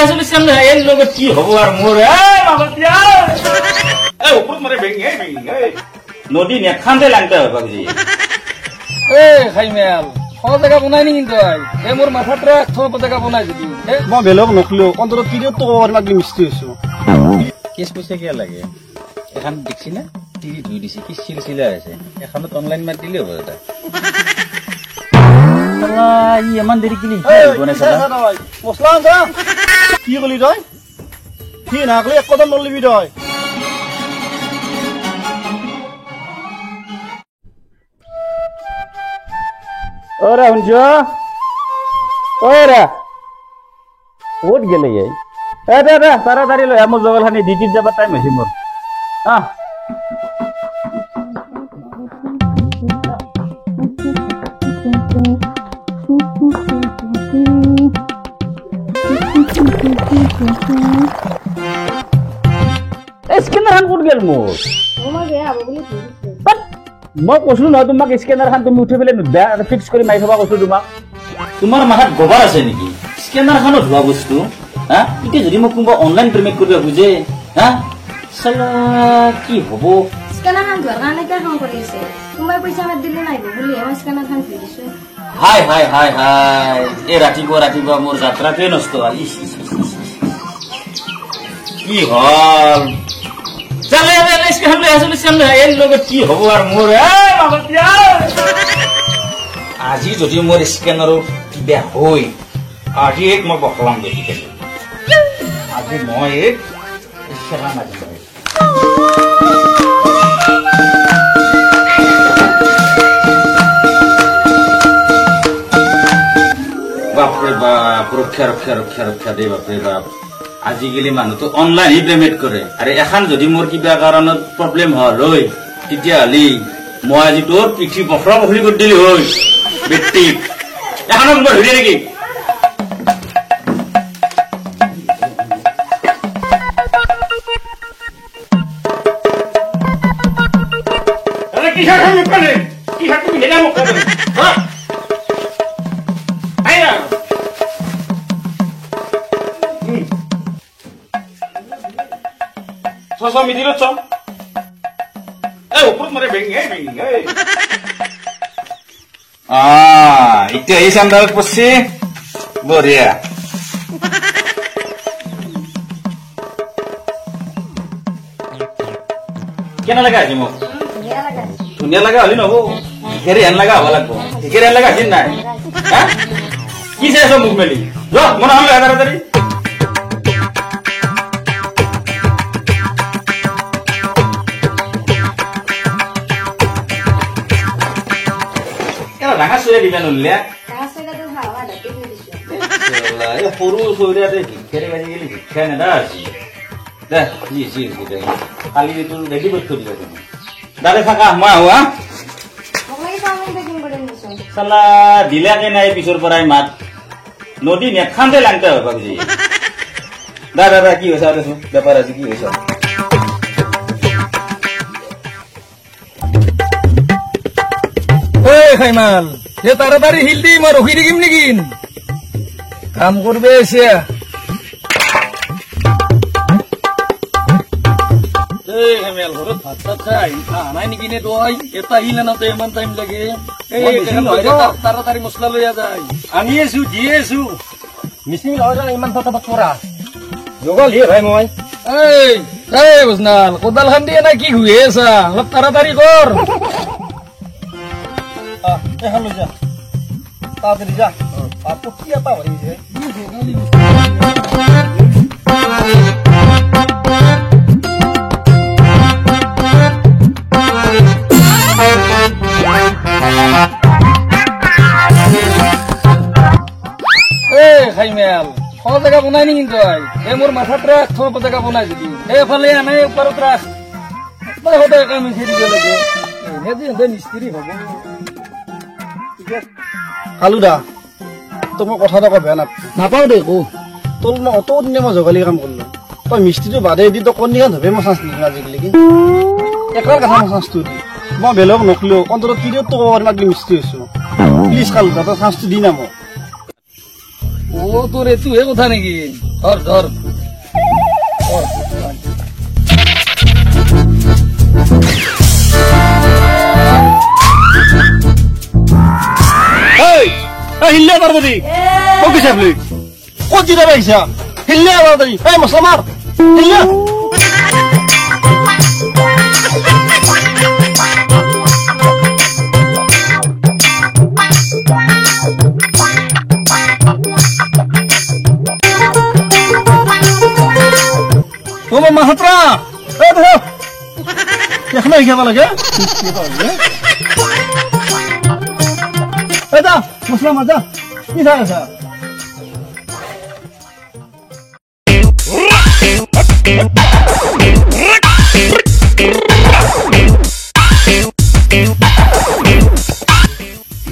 চলিছিলাম এর লগত কি হব আর মোর ওপর মারে ভেঙে নদী নেখানতে লাগতে হবে বাবুজি খাইমেল সব জায়গা বনাই নি কিন্তু মোর মাথাত রাখ সব জায়গা বনাই যদি মই বেলেগ নকলেও অন্তত পিরিয়ড তো কবার লাগি মিষ্টি হইছো কেস পয়সা কিয়া লাগে এখন দেখছি না টিভি ধুই দিছি কি সিলসিলা আছে এখনত অনলাইন মার দিলে হবে দাদা ই এমন দেরি কিলি মশলা আনছা কি কলি তই কি নাকলি এক কদম নলিবি তই ওরা শুনছ ওরা ক'ত গেলে তাড়াতাড়ি লৈ মোৰ জগল খানি ডিউটিত যাব টাইম হৈছে মোৰ স্কেনাৰ খান ক'ত গেল মোৰ মই কৈছিলো নহয় তোমাক স্কেনাৰ খান তুমি উঠি পেলাই ফিক্স কৰি মাৰি থবা কৈছো তোমাক তোমাৰ মাথাত গোবৰ আছে নেকি স্কেনাৰ খানত হোৱা বস্তু এতিয়া যদি মোক কোনোবা অনলাইন পেমেন্ট কৰিব খুজে চালা কি হব স্কেনাৰ খান ধোৱাৰ কাৰণে কিয় কাম কৰি আছে কোনোবাই পইচা মাত দিলে নাহিব বুলি মই স্কেনাৰ খান ধুই দিছো হাই এই ৰাতিপুৱা মোৰ যাত্ৰাটোৱে নষ্ট হ'ল কি হল কি হব আর মোর আজি যদি মোর স্কেনারও কিবা হই আজি এক মই বকলাম দেখি আজি মই এক স্কেনার মারি বাপরে বাপ রক্ষা দে বাপরে বাপ আজিকালি মানুহ তো অনলাইন পেমেন্ট কৰে আৰু এখন যদি মোৰ কিবা কাৰণত প্ৰব্লেম হল হয় তেতিয়াহ'লে মই আজি তোৰ পিঠি বখৰা বখৰি কৰি দিলি হয় বেটি এখন মই ধৰি নেকি মিডিলত চ ওপৰত মাৰে ভেঙে এতিয়া এই চান্দালত পড়ছে বঢ়িয়া কেনে লাগা আজি মোক ধুনীয়া লাগা হলি নহব ভিখাৰী হেন লাগা হব লাগব ভিখাৰী হেন লাগা আছিল নাই কি চাই আছ মোক মেলি মনে হলে তাড়াতাড়ি ডাঙৰ চৈয়া দিবা নলিয়া সৰু চৈয়াতে ভিক্ষাৰী আজিকালি ভিক্ষা নেদা আছে কালি তোৰ ৰেডি কৰি থৈ দিবা তুমি দাদা থাকা মই আহো চালা দিলাকে নাই পিছৰ পৰাই মাত নদী নেখানতে লাগতে হয় বাবুজি দাদা কি হৈছে আৰু বেপাৰ আজি কি হৈছে খাইমাল তাড়াতাড়ি হিল দি মই ৰখি থাকিম নেকি কাম করবে এসে তাড়াতাড়ি মশলা লইয়া যায় আনি আছো দিয়ে আছো মিচিং ইমান ফটা জগল হে ভাই মই বুজনাল কোদাল খান দিয়ে না কি ঘুয়ে আছা অলপ তাড়াতাড়ি কর এখন লৈ যা তাড়াতাড়ি যা আপু কি এটা হইছে খাইমেল সব জায়গা বনাই নি কিন্তু মোর মাথাত রাখ সব জায়গা বনাই যদি এফালে আনে উপরত রাখ সদায় কাম খেয়ে দিব লাগে মিস্ত্রি হব কালুদা তোমার কথা তো বেয়া নাপাও দে কো তোর অত দিনে মই জগালি কাম করলো তই মিস্ত্রিটো বাদে দি তো কন্যা ধবে মই চান্স নিদিম আজিকালি একলার কথা মই চান্সটো দি মই বেলেগ নকলেও অন্তত পিরিয়ড তো কবার লাগি মিস্ত্রি হইছো প্লিজ কালুদা তই চান্সটো দি না মোক ও তোর এতু এ কথা নাকি ধর ধর হিল্লে তাড়াতাড়ি ও কি চাপলি কত দিতে পাইছা হিল্লে তাড়াতাড়ি এই মশলা মার হিল্লে ও মাহাত্রা এই দেখো এখানে খেলা লাগে এই দা মশলা মাজা কি থাকে স্যার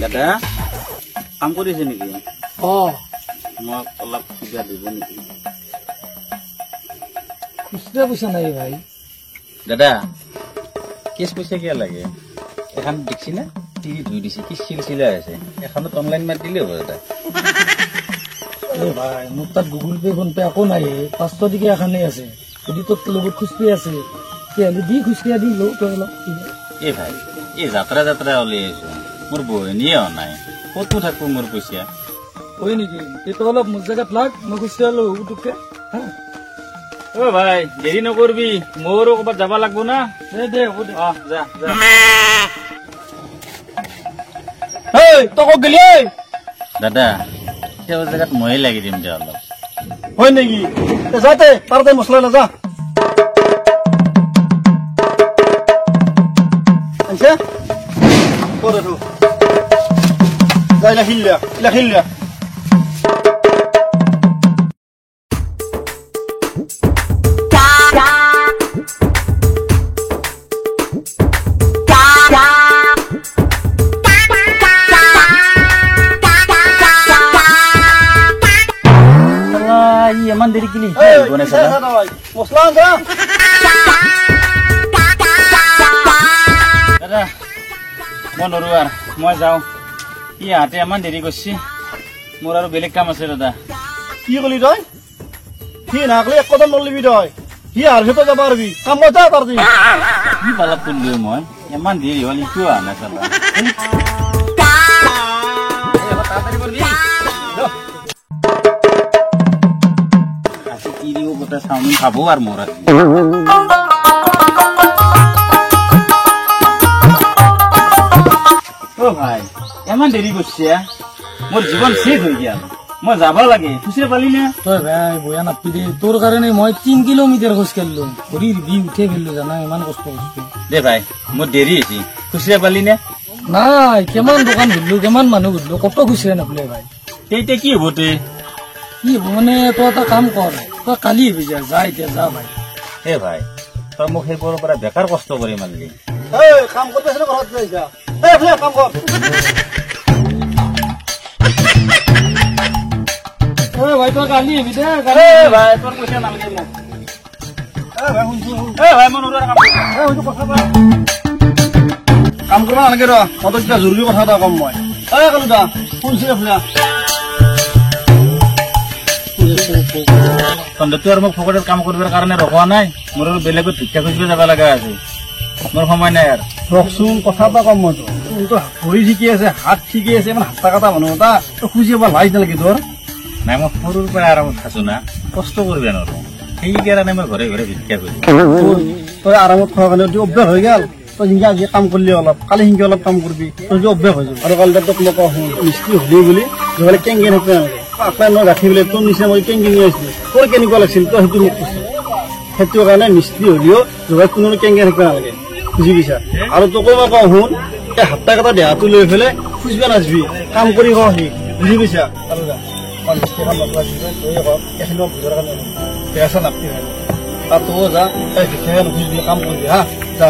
দাদা কাম কৰিছে নেকি মোক অলপ কিবা দিব নেকি খুচরা পয়সা নাই ভাই দাদা কেছ পইচা কিয় লাগে এখন দেখছি না টিভি ধুই দিছে কি চিলচিলা আছে এখনত অনলাইন মাৰি দিলে হ'ব দাদা ভাই মোর তার গুগল পে ফোন পে আকৌ নাই 500 টিকা এখানে আছে যদি তোর লগত খুচরি আছে কি হলে দি খুচরিয়া দি লো তো অলপ এ ভাই এই যাত্ৰা যাত্ৰা ওলাই আছো মোৰ বহিনীয়ে হোৱা নাই ক'তো থাকো মোৰ পইচা হয় নেকি তো অলপ মোৰ জায়গাত লাগ মই খুচৰিয়া লো উঠুকে হ্যাঁ ও ভাই দেৰি নকৰবি মোৰো ক'ৰবাত যাব লাগব না দে দে হ'ব দে যা যা এই তক গেলি দাদা সেই জেগাত ময়ে লাগি দিম দে অলপ হয় নাকি যাতে তাড়াতাড়ি মশলা না যা আচ্ছা করে তো যাই না হিল্লা ইমান দেৰি কিনি মশলা আনছা দাদা মই নৰো আৰু মই যাওঁ ইহঁতে ইমান দেৰি কৰিছে মোৰ আৰু বেলেগ কাম আছে দাদা কি কলি তই সি নাকলি এক কদম নলিবি তই সি আর ভিতর যাব পারবি কাম যা পারবি কি বালাপ কৰিলো মই ইমান দেৰি হ'ল ইটো অহা নাই চালা গোটা চাউমিন খাব আৰু মোৰ ও ভাই ইমান দেৰি কৰিছে মোৰ জীৱন শেষ হৈ গেল মই যাব লাগে খুচে পালি না তই ভাই বয়া নাপি দে তোর কারণে মই 3 কিলোমিটার খোঁজ কাঢ়লো ভরির বি উঠে ফেললো জানা ইমান কষ্ট করছি দে ভাই মোৰ দেৰি হৈছে খুচে পালি না নাই কেমন দোকান ঘুরলো কেমন মানুহ ঘুরলো কত খুচরে নাপলে ভাই সেইটা কি হব তে কি মানে তই এটা কাম কর তই কালি হবি যা এতিয়া যা ভাই হে ভাই তই মোক সেইবোৰৰ পৰা বেকাৰ কষ্ট কৰি মাৰিলি কাম কৰতেছ না ঘৰত যাইছা কাম কৰ ভাই তোৰ কালি হবি দে ভাই তোৰ পইচা নালাগে মোক ভাই শুনছো ভাই মই নৰা কাম কাম কৰবা নালাগে ৰ কত কিটা জৰুৰি কথা এটা কম মই কালু দা শুনছি আপনা তন্দতো আৰু মোক ফকটত কাম কৰিবৰ কাৰণে ৰখোৱা নাই মোৰ আৰু বেলেগত ভিক্ষা খুজিব যাব লগা আছে মোৰ সময় নাই আৰু ৰকচোন কথা এটা কম মই তো ভৰি ঠিকি আছে হাত ঠিকি আছে ইমান হাতা কাটা মানুহ এটা তো খুঁজিব লাইট নালাগে তোর নাই মই সৰুৰ পৰা আৰামত খাইছো না কষ্ট কৰিব নোৱাৰো সেইকাৰণে মই ঘৰে ঘৰে ভিক্ষা খুজিছো তই আৰামত খাওয়া কাৰণে অভ্যাস হৈ গেল তই সিংকে আজি কাম করলি অলপ কালি সিংকে অলপ কাম করবি তোর অভ্যাস হৈ যাব আৰু কালি তোক মই কওঁ মিস্ত্রি হলি বুলি নহলে কেংগে থাকে আপনার নয় গাঠি বোলে তোর নিচে মই কেংগে নিয়ে আসলি তোর কেনেকুৱা লাগছিল তই সেইটো মোক কৈছিল সেইটো কাৰণে মিস্ত্ৰি হলিও যোগাই কোনো কেংগে থাকিব নালাগে বুজি পাইছা আৰু তোকো মই কওঁ শুন এই হাপ্তা কটা দেহাটো লৈ পেলাই খুঁজবা নাযাবি কাম কৰি কওঁ সি বুজি পাইছা আৰু যা মিস্ত্ৰি কাম নকৰা তই কওক এখিনি বুজাৰ কাৰণে বেয়া নাপি আৰু তও যা তই ভিক্ষাকে নুখুজিবি কাম কৰিবি হা যা